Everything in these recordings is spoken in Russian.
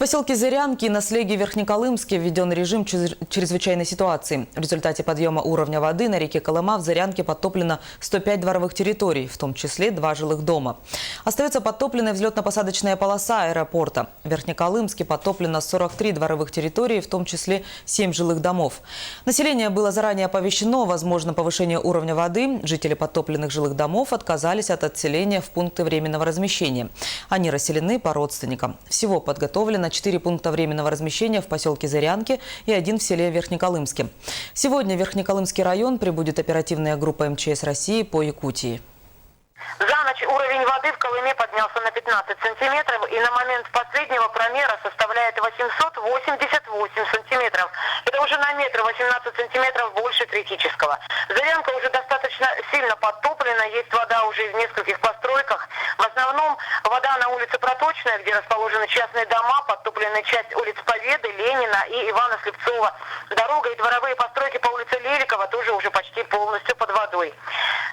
поселке Зырянки на слеге Верхнеколымске введен режим чрезвычайной ситуации. В результате подъема уровня воды на реке Колыма в Зырянке подтоплено 105 дворовых территорий, в том числе 2 жилых дома. Остается подтопленная взлетно-посадочная полоса аэропорта. В Верхнеколымске подтоплено 43 дворовых территорий, в том числе 7 жилых домов. Население было заранее оповещено о возможном повышении уровня воды. Жители подтопленных жилых домов отказались от отселения в пункты временного размещения. Они расселены по родственникам. Всего подготовлено 4 пункта временного размещения в поселке Зырянки и 1 в селе Верхнеколымске. Сегодня в Верхнеколымский район прибудет оперативная группа МЧС России по Якутии. За ночь уровень воды в Колыме поднялся на 15 сантиметров и на момент последнего промера составляет 888 сантиметров. Это уже на метр 18 сантиметров больше критического. Зырянка уже достаточно сильно подтоплена, есть вода уже в нескольких постройках. В основном вода на улице Проточная, где расположены частные дома, подтоплены часть улиц Победы, Ленина и Ивана Слепцова. Дорога и дворовые постройки по улице Леликова тоже уже почти полностью под водой.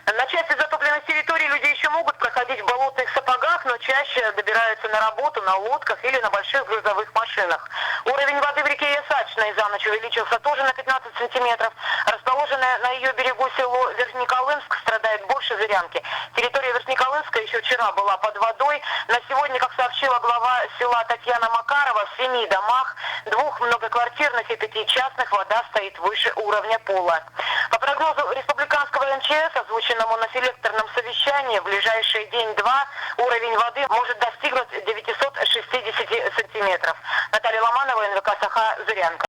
На части затопленных территорий люди еще могут проходить в болотных сапогах, но чаще добираются на работу на лодках или на больших грузовых машинах. Уровень воды в реке Ясачной за ночь увеличился тоже на 15 сантиметров. Расположенное на ее берегу село Верхнеколымск страдает больше Зырянки. Территория Верхнеколымска еще вчера была под водой. На сегодня, как сообщила глава села Татьяна Макарова, в 7 домах, 2 многоквартирных и 5 частных, вода стоит выше уровня пола. По прогнозу республиканского МЧС, озвученному на селекторном совещании, в ближайший день-два уровень воды может достигнуть 960 сантиметров. Наталья Ломанова, НВК «Саха», Зырянка.